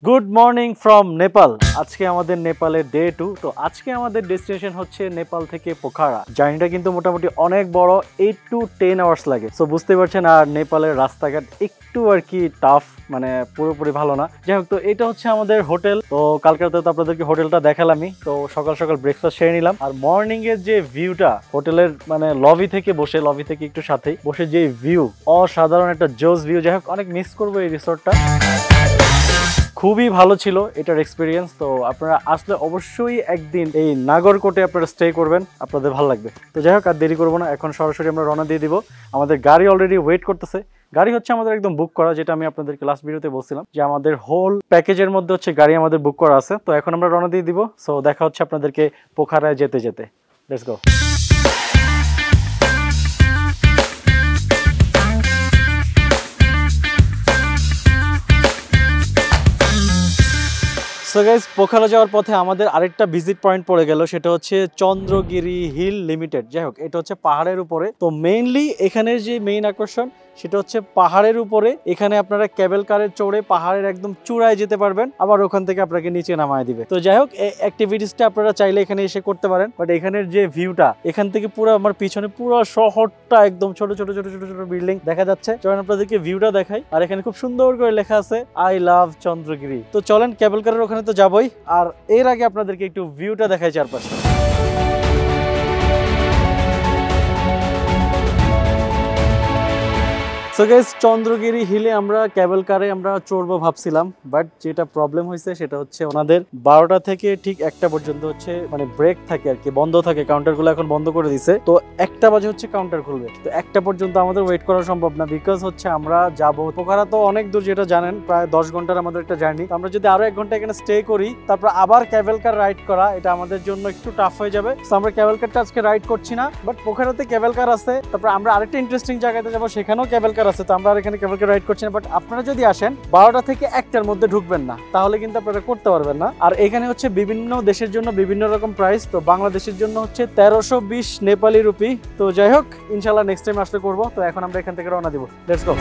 Good morning from Nepal. আজকে আমাদের নেপালের ডে 2। তো আজকে আমাদের ডেস্টিনেশন হচ্ছে নেপাল থেকে পোখারা। জার্নিটা কিন্তু মোটামুটি অনেক বড়, 8 to 10 আওয়ার্স লাগে। সো বুঝতে পারছেন, আর নেপালের রাস্তাঘাট একটু আর কি টাফ, মানে পুরোপুরি ভালো না। যাই হোক, তো এটা হচ্ছে আমাদের হোটেল। তো কালকে তো আপনাদেরকে হোটেলটা দেখালামই। তো সকাল সকাল ব্রেকফাস্ট সেরে নিলাম। আর মর্নিং এর যে ভিউটা হোটেলের, মানে লবি থেকে একটু সাথেই বসে যে ভিউ, অসাধারণ একটা জোস ভিউ। যাই হোক, অনেক মিস করবো এই রিসোর্টটা। খুবই ভালো ছিল এটার এক্সপিরিয়েন্স। তো আপনারা আসলে অবশ্যই একদিন এই নাগরকোটে আপনারা স্টে করবেন, আপনাদের ভালো লাগবে। তো যাই হোক, আর দেরি করবো না, এখন সরাসরি আমরা রওনা দিয়ে দিব। আমাদের গাড়ি অলরেডি ওয়েট করতেছে। গাড়ি হচ্ছে আমাদের একদম বুক করা, যেটা আমি আপনাদেরকে লাস্ট ভিডিওতে বলছিলাম যে আমাদের হোল প্যাকেজের মধ্যে হচ্ছে গাড়ি আমাদের বুক করা আছে। তো এখন আমরা রওনা দিয়ে দিব। সো দেখা হচ্ছে আপনাদেরকে পোখারায় যেতে যেতে। Let's go. So guys, Pokhara যাওয়ার পথে আমাদের আরেকটা ভিজিট পয়েন্ট পড়ে গেল, সেটা হচ্ছে চন্দ্রগিরি হিল লিমিটেড। যাই হোক, এটা হচ্ছে পাহাড়ের উপরে। তো মেইনলি এখানের যে মেইন আকর্ষণ সেটা হচ্ছে পাহাড়ের উপরে। এখানে আপনারা কেবল কারে চড়ে পাহাড়ের একদম চূড়ায় যেতে পারবেন, আবার ওখান থেকে আপনাকে নিচে নামায় দিবে। তো যাই হোক, এই অ্যাক্টিভিটিসটা আপনারা চাইলে এখানে এসে করতে পারেন। বাট এখানের যে ভিউটা, এখান থেকে পুরো আমার পিছনে পুরো শহরটা একদম ছোট ছোট ছোট ছোট ছোট বিল্ডিং দেখা যাচ্ছে। চলেন আপনাদেরকে ভিউটা দেখাই। আর এখানে খুব সুন্দর করে লেখা আছে আই লাভ চন্দ্রগিরি। তো চলেন, কেবল কারের ওখানে তো যাবই, আর এর আগে আপনাদেরকে একটু ভিউটা দেখাই চারপাশে। সো গাইস, চন্দ্রগিরি হিলে আমরা কেবল কারে আমরা চড়বো ভাবছিলাম, বাট যেটা প্রবলেম হয়েছে সেটা হচ্ছে ওনাদের 12টা থেকে ঠিক 1টা পর্যন্ত হচ্ছে মানে ব্রেক থাকে আর কি, বন্ধ থাকে। কাউন্টারগুলো এখন বন্ধ করে দিছে। তো 1টা বাজে হচ্ছে কাউন্টার খুলবে। তো 1টা পর্যন্ত আমাদের ওয়েট করা সম্ভব না, বিকজ হচ্ছে আমরা যাবো পোখারা তো অনেক দূর, যেটা জানেন প্রায় 10 ঘন্টার আমাদের একটা জার্নি। আমরা যদি আরো 1 ঘন্টা এখানে স্টে করি, তারপর আবার কেবল কার রাইড করা, এটা আমাদের জন্য একটু টাফ হয়ে যাবে। তো আমরা কেবল কারটা আজকে রাইড করছি না, বাট পোখারাতে কেবল কার আছে। তারপর আমরা আরেকটা ইন্টারেস্টিং জায়গাতে যাবো, সেখানেও কেবল কার আছে। তো আমরা এখানে কেবল কার রাইড করছি না। বাট আপনারা যদি আসেন 12টা থেকে 1টার মধ্যে ঢুকবেন না, তাহলে কিন্তু আপনারা করতে পারবেন না। আর এখানে হচ্ছে বিভিন্ন দেশের জন্য বিভিন্ন রকম প্রাইস। তো বাংলাদেশের জন্য হচ্ছে 1320 নেপালি রুপি। তো যাই হোক, ইনশাল্লাহ নেক্সট টাইম আসলে করবো। তো এখন আমরা এখান থেকে রওনা দিব। Let's go.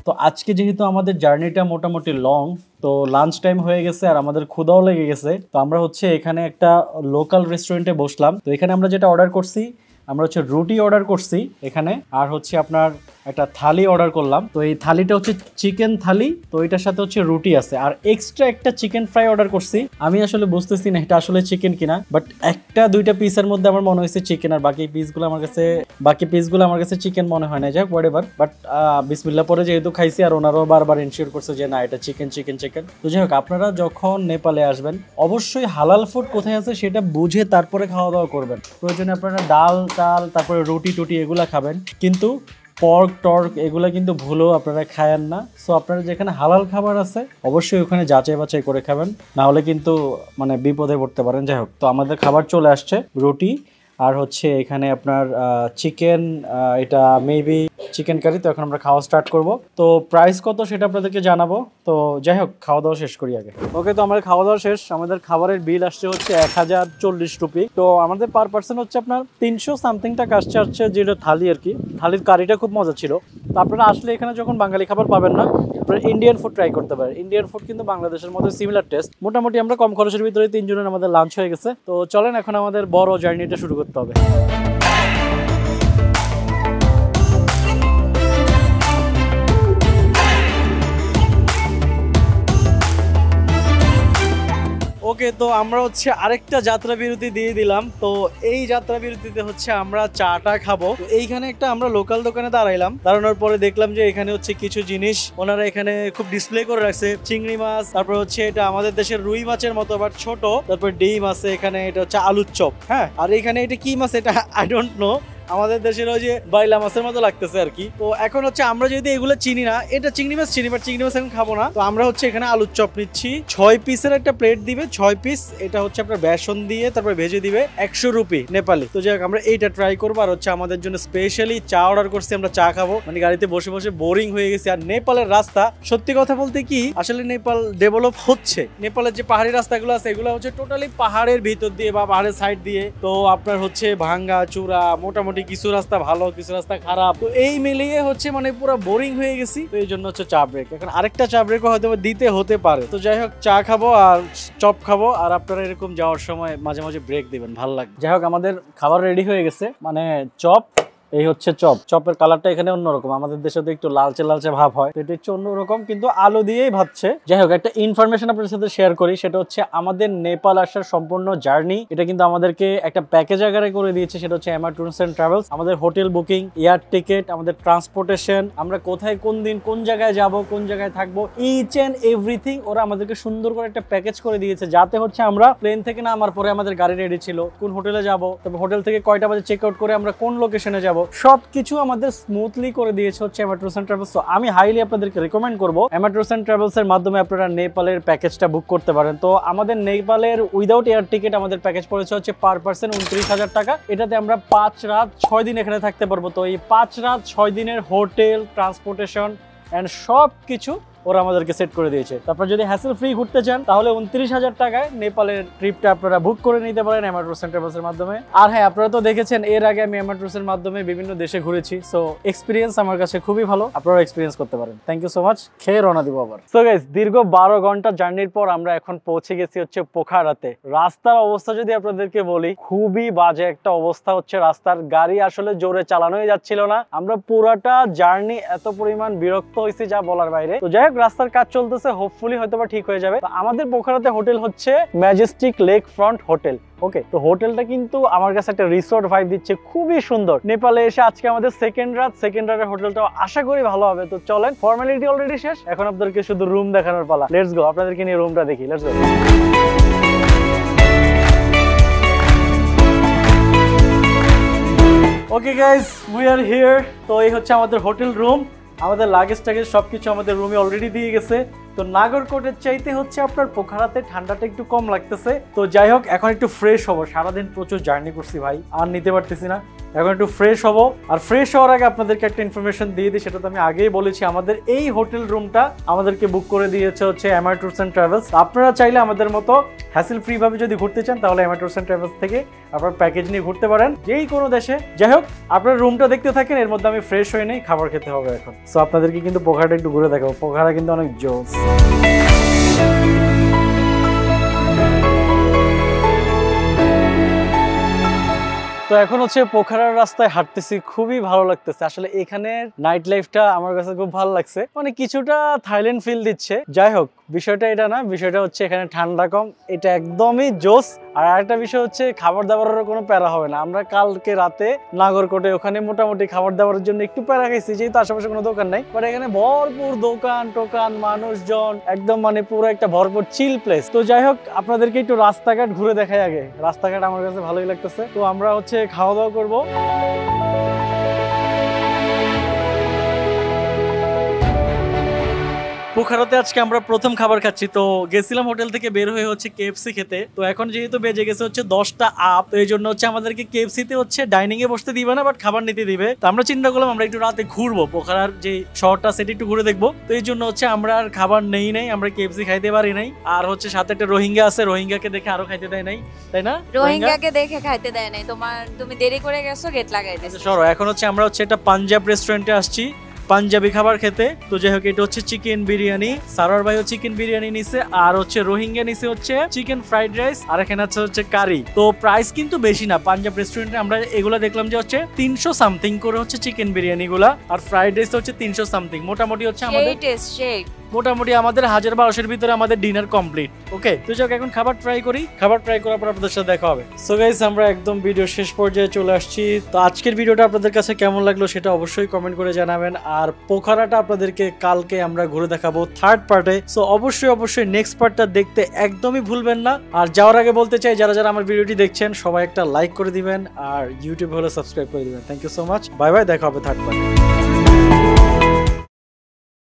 তো আজকে যেহেতু আমাদের জার্নিটা মোটামুটি লং, তো লাঞ্চ টাইম হয়ে গেছে আর আমাদের ক্ষুধাও লেগে গেছে। তো আমরা হচ্ছে এখানে একটা লোকাল রেস্টুরেন্টে বসলাম। তো এখানে আমরা যেটা অর্ডার করছি, আমরা হচ্ছে রুটি অর্ডার করছি এখানে, আর হচ্ছে আপনার একটা থালি অর্ডার করলাম। তো এই থালিটা হচ্ছে চিকেন থালি। তো এটার সাথে হচ্ছে রুটি আছে, আর এক্সট্রা একটা চিকেন ফ্রাই অর্ডার করছি। আমি আসলে বুঝতেছি না এটা আসলে চিকেন কিনা, বাট 1-2টা পিসের মধ্যে আমার মনে হয়েছে চিকেন, আর বাকি পিসগুলো আমার কাছে চিকেন মনে হয় না। যাক, হোয়াটএভার। বাট বিসমিল্লাহ পরে যেহেতু খাইছি, আর ওনারাও বারবার এনশিওর করছে যে না, এটা চিকেন চিকেন চিকেন। তো যাই হোক, আপনারা যখন নেপালে আসবেন অবশ্যই হালাল ফুড কোথায় আছে সেটা বুঝে তারপরে খাওয়া দাওয়া করবেন। প্রয়োজনে আপনারা ডাল টাল, তারপরে রুটি টুটি এগুলা খাবেন, কিন্তু পর্ক টর্ক এগুলা কিন্তু ভুলেও আপনারা খায়েন না। সো আপনারা যেখানে হালাল খাবার আছে অবশ্যই ওখানে যাচাই বাছাই করে খাবেন, না হলে কিন্তু মানে বিপদে পড়তে পারেন। যাই হোক, তো আমাদের খাবার চলে আসছে, রুটি আর হচ্ছে এখানে আপনার চিকেন, এটা মেবি চিকেন কারি। তো এখন আমরা খাওয়া স্টার্ট করব। তো প্রাইস কত সেটা আপনাদেরকে জানাবো। তো যাই হোক, খাওয়া দাওয়া শেষ করি আগে। ওকে, তো আমাদের খাওয়া দাওয়া শেষ। আমাদের খাবারের বিল আসছে হচ্ছে 1040 রুপি। তো আমাদের পার পার্সন হচ্ছে আপনার 300 সামথিং টাকা আসছে, যেটা থালি আর কি। থালির কারিটা খুব মজা ছিল। তো আপনারা আসলে এখানে যখন বাঙালি খাবার পাবেন না, আপনারা ইন্ডিয়ান ফুড ট্রাই করতে পারেন। ইন্ডিয়ান ফুড কিন্তু বাংলাদেশের মধ্যে সিমিলার টেস্ট। মোটামুটি আমরা কম খরচের ভিতরে 3 জনের আমাদের লাঞ্চ হয়ে গেছে। তো চলেন এখন আমাদের বড় জার্নিটা শুরু করতে হবে। ওকে, তো আমরা হচ্ছে আরেকটা যাত্রা বিরতি দিয়ে দিলাম। তো এই যাত্রা বিরতিতে হচ্ছে আমরা চাটা খাবো। তো এইখানে একটা আমরা লোকাল দোকানে দাঁড়াইলাম। দাঁড়ানোর পরে দেখলাম যে এখানে হচ্ছে কিছু জিনিস ওনারা এখানে খুব ডিসপ্লে করে রাখছে। চিংড়ি মাছ, তারপর হচ্ছে এটা আমাদের দেশের রুই মাছের মতো বাট ছোট, তারপর ডিম আছে এখানে, এটা হচ্ছে আলুর চপ। হ্যাঁ, আর এখানে এটা কি মাছ এটা আই ডোন্ট নো, আমাদের দেশের ওই যে বাইলা মাছের মতো লাগতেছে আর কি। তো এখন হচ্ছে আমরা যদি এগুলো চিনি না, এটা চিংড়ি মাছ চিনি, বাট চিংড়ি মাছ এখন খাবো না। তো আমরা হচ্ছে এখানে আলুর চপ নিচ্ছি। 6 পিসের একটা প্লেট দিবে, 6 পিস। এটা হচ্ছে আপনার বেসন দিয়ে তারপর ভেজে দিবে, 100 রুপি নেপালি। তো যাই হোক, আমরা এইটা ট্রাই করবো। আর হচ্ছে আমাদের জন্য স্পেশালি চা অর্ডার করছি, আমরা চা খাবো। মানে গাড়িতে বসে বসে বোরিং হয়ে গেছে। আর নেপালের রাস্তা, সত্যি কথা বলতে কি, আসলে নেপাল ডেভেলপ হচ্ছে। নেপালের যে পাহাড়ি রাস্তাগুলো আছে এগুলো হচ্ছে টোটালি পাহাড়ের ভিতর দিয়ে বা পাহাড়ের সাইড দিয়ে। তো আপনার হচ্ছে ভাঙ্গা চূড়া মোটামুটি মোটামুটি কিছু রাস্তা ভালো, কিছু রাস্তা খারাপ। তো এই মিলিয়ে হচ্ছে মানে পুরো বোরিং হয়ে গেছি। তো এই জন্য হচ্ছে চা ব্রেক। এখন আরেকটা চা ব্রেকও হয়তো দিতে হতে পারে। তো যাই হোক, চা খাবো আর চপ খাবো, আর আপনারা এরকম যাওয়ার সময় মাঝে মাঝে ব্রেক দিবেন, ভালো লাগবে। যাই হোক, আমাদের খাবার রেডি হয়ে গেছে, মানে চপ। এই হচ্ছে চপ। চপের কালারটা এখানে অন্যরকম, আমাদের দেশে তো একটু লালচে লালচে ভাব হয়, এটা হচ্ছে অন্যরকম, কিন্তু আলু দিয়েই ভাবছে। যাই হোক, একটা ইনফরমেশন আপনাদের সাথে শেয়ার করি, সেটা হচ্ছে আমাদের নেপাল আসার সম্পূর্ণ জার্নি এটা কিন্তু আমাদেরকে একটা প্যাকেজ আকারে করে দিয়েছে, সেটা হচ্ছে এমআর ট্যুরস এন্ড ট্রাভেলস। আমাদের হোটেল বুকিং, এয়ার টিকিট, আমাদের ট্রান্সপোর্টেশন, আমরা কোথায় কোন দিন কোন জায়গায় যাব, কোন জায়গায় থাকবো, ইচ এন্ড এভরিথিং ওরা আমাদেরকে সুন্দর করে একটা প্যাকেজ করে দিয়েছে, যাতে হচ্ছে আমরা প্লেন থেকে নামার পরে আমাদের গাড়ি রেডি ছিল, কোন হোটেলে যাব, তবে হোটেল থেকে কয়টা বাজে চেক আউট করে আমরা কোন লোকেশনে যাব, সবকিছু আমাদের স্মুথলি করে দিয়েছে হচ্ছে এমআর ট্যুরস এন্ড ট্রাভেলস। তো আমি হাইলি আপনাদেরকে রিকমেন্ড করবো এমআর ট্যুরস এন্ড ট্রাভেলস এর মাধ্যমে আপনারা নেপালের প্যাকেজটা বুক করতে পারেন। তো আমাদের নেপালের উইদাউট এয়ার টিকিট আমাদের প্যাকেজ পড়েছে হচ্ছে পার পার্সন 29,000 টাকা। এটাতে আমরা 5 রাত 6 দিন এখানে থাকতে পারবো। তো এই 5 রাত 6 দিনের হোটেল, ট্রান্সপোর্টেশন এন্ড সব কিছু ওরা আমাদেরকে সেট করে দিয়েছে। তারপর যদি হ্যাসেল ফ্রি ঘুরতে চান তাহলে 29,000 টাকায় নেপালের ট্রিপটা আপনারা বুক করে নিতে পারেন এমআর ট্যুরস এন্ড ট্রাভেলস এর মাধ্যমে। আর হ্যাঁ, আপনারা তো দেখেছেন এর আগে আমি এমআর ট্যুরস এর মাধ্যমে বিভিন্ন দেশে ঘুরেছি, সো এক্সপিরিয়েন্স আমার কাছে খুবই ভালো, আপনারা এক্সপিরিয়েন্স করতে পারেন। Thank you so much. খেয়ে রওনা দিব আবার। সো গাইস, দীর্ঘ 12 ঘন্টা জার্নির পর আমরা এখন পৌঁছে গেছি হচ্ছে পোখারাতে। রাস্তার অবস্থা যদি আপনাদেরকে বলি, খুবই বাজে একটা অবস্থা হচ্ছে রাস্তার, গাড়ি আসলে জোরে চালানোই যাচ্ছিল না। আমরা পুরাটা জার্নি এত পরিমাণ বিরক্ত হয়েছি যা বলার বাইরে। তো যাই হোক, রাস্তার কাজ চলতেছে, হোপফুলি হয়তোবা ঠিক হয়ে যাবে। তো আমাদের পোখারাতে হোটেল হচ্ছে ম্যাজেস্টিক লেক ফ্রন্ট হোটেল। ওকে, তো হোটেলটা কিন্তু আমার কাছে একটা রিসোর্ট ভাইব দিচ্ছে, খুবই সুন্দর। নেপালে এসে আজকে আমাদের সেকেন্ড রাতের হোটেলটাও আশা করি ভালো হবে। তো চলেন, ফর্মালিটি অলরেডি শেষ, এখন আপনাদেরকে শুধু রুম দেখানোর পালা। লেটস গো, আপনাদেরকে নিয়ে রুমটা দেখি, let's go. Okay guys, we are here. তো এই হচ্ছে আমাদের হোটেল রুম। আমাদের লাগেজ টাগেজ সবকিছু আমাদের রুমে অলরেডি দিয়ে গেছে। তো নাগরকোটের চাইতে হচ্ছে আপনার পোখারাতে ঠান্ডাটা একটু কম লাগতেছে। তো যাই হোক, এখন একটু ফ্রেশ হবো, সারাদিন প্রচুর জার্নি করছি ভাই, আর নিতে পারতেছি না, এখন একটু ফ্রেশ হবো। আর ফ্রেশ হওয়ার আগে আপনাদেরকে একটা ইনফরমেশন দিয়ে দিই, সেটা তো আমি আগেই বলেছি, আমাদের এই হোটেল রুমটা আমাদেরকে বুক করে দিয়েছে হচ্ছে এমআর ট্যুরস এন্ড ট্রাভেলস। আপনারা চাইলে আমাদের মতো হ্যাসেল ফ্রি ভাবে যদি ঘুরতে চান তাহলে এমআর ট্যুরস এন্ড ট্রাভেলস থেকে আপনার প্যাকেজ নিয়ে ঘুরতে পারেন যেই কোনো দেশে। যাই হোক, আপনার রুমটা দেখতে থাকেন, এর মধ্যে আমি ফ্রেশ হয়ে নেই, খাবার খেতে হবে এখন। সো আপনাদেরকে কিন্তু পোখারাটা একটু ঘুরে দেখাবো, পোখারা কিন্তু অনেক জোস। তো এখন হচ্ছে পোখারার রাস্তায় হাঁটতেছি, খুবই ভালো লাগতেছে আসলে। এখানে নাইট লাইফটা আমার কাছে খুব ভালো লাগছে, মানে কিছুটা থাইল্যান্ড ফিল দিচ্ছে। যাই হোক, বিষয়টা এটা না, বিষয়টা হচ্ছে এখানে ঠান্ডা কম, এটা একদমই জোস। আর আরেকটা বিষয় হচ্ছে খাবার দাবারের কোনো প্যারা হবে না। আমরা কালকে রাতে নাগরকোটে ওখানে মোটামুটি খাবার দাবারের জন্য একটু প্যারা খাইছি, যেহেতু আশেপাশে কোনো দোকান নাই, বাট এখানে ভরপুর দোকান টোকান, মানুষজন, একদম মানে পুরো একটা ভরপুর চিল প্লেস। তো যাই হোক, আপনাদেরকে একটু রাস্তাঘাট ঘুরে দেখাই আগে। রাস্তাঘাট আমার কাছে ভালোই লাগতেছে। তো আমরা হচ্ছে খাওয়া দাওয়া করবো। পোখারাতে আজকে আমরা প্রথম খাবার খাচ্ছি। তো গেছিলাম হোটেল থেকে বের হয়ে হচ্ছে কেএফসি খেতে। তো এখন যেহেতু বেজে গেছে হচ্ছে 10টা আপ, তো এই জন্য হচ্ছে আমাদেরকে কেএফসিতে হচ্ছে ডাইনিং এ বসতে দিবে না, বাট খাবার নিতে দিবে। তো আমরা চিন্তা করলাম আমরা একটু রাতে ঘুরবো, পোখারার যে শহরটা সেটা একটু ঘুরে দেখবো। তো এই জন্য হচ্ছে আমরা আর খাবার নেই নাই, আমরা কেএফসি খাইতে পারি নাই। আর হচ্ছে সাথে একটা রোহিঙ্গা আছে, রোহিঙ্গাকে দেখে আরো খাইতে দেয় নাই, তাই না? রোহিঙ্গাকে দেখে খাইতে দেয় নাই, তুমি দেরি করে গেছো, গেট লাগাই দিয়েছো। সরো, এখন হচ্ছে আমরা হচ্ছে একটা পাঞ্জাব রেস্টুরেন্টে আসছি পাঞ্জাবি খাবার খেতে। তো যাই হোক, এটা হচ্ছে চিকেন বিরিয়ানি, সারার ভাইও চিকেন বিরিয়ানি নিছে, আর হচ্ছে রোহিঙ্গা নিছে হচ্ছে চিকেন ফ্রাইড রাইস, আর এখানে হচ্ছে কারি। তো প্রাইস কিন্তু বেশি না, পাঞ্জাব রেস্টুরেন্টে আমরা এগুলা দেখলাম যে হচ্ছে 300 সামথিং করে হচ্ছে চিকেন বিরিয়ানি গুলা, আর ফ্রাইড রাইস হচ্ছে 300 সামথিং। মোটামুটি হচ্ছে আমাদের মোটামুটি আমাদের 1000-1200 ভিতরে আমাদের ডিনার কমপ্লিট। ওকে, তো যাক এখন খাবার ট্রাই করি, খাবার ট্রাই করার পর আপনাদের সাথে দেখা হবে। সো গাইস, আমরা একদম ভিডিও শেষ পর্যায়ে চলে আসছি। তো আজকের ভিডিওটা আপনাদের কাছে কেমন লাগলো সেটা অবশ্যই কমেন্ট করে জানাবেন। আর পোখারাটা আপনাদেরকে কালকে আমরা ঘুরে দেখাবো থার্ড পার্টে। সো অবশ্যই নেক্সট পার্টটা দেখতে একদমই ভুলবেন না। আর যাওয়ার আগে বলতে চাই, যারা যারা আমার ভিডিওটি দেখছেন সবাই একটা লাইক করে দিবেন, আর ইউটিউব হলে সাবস্ক্রাইব করে দিবেন। Thank you so much, bye bye, দেখা হবে থার্ড পার্টে।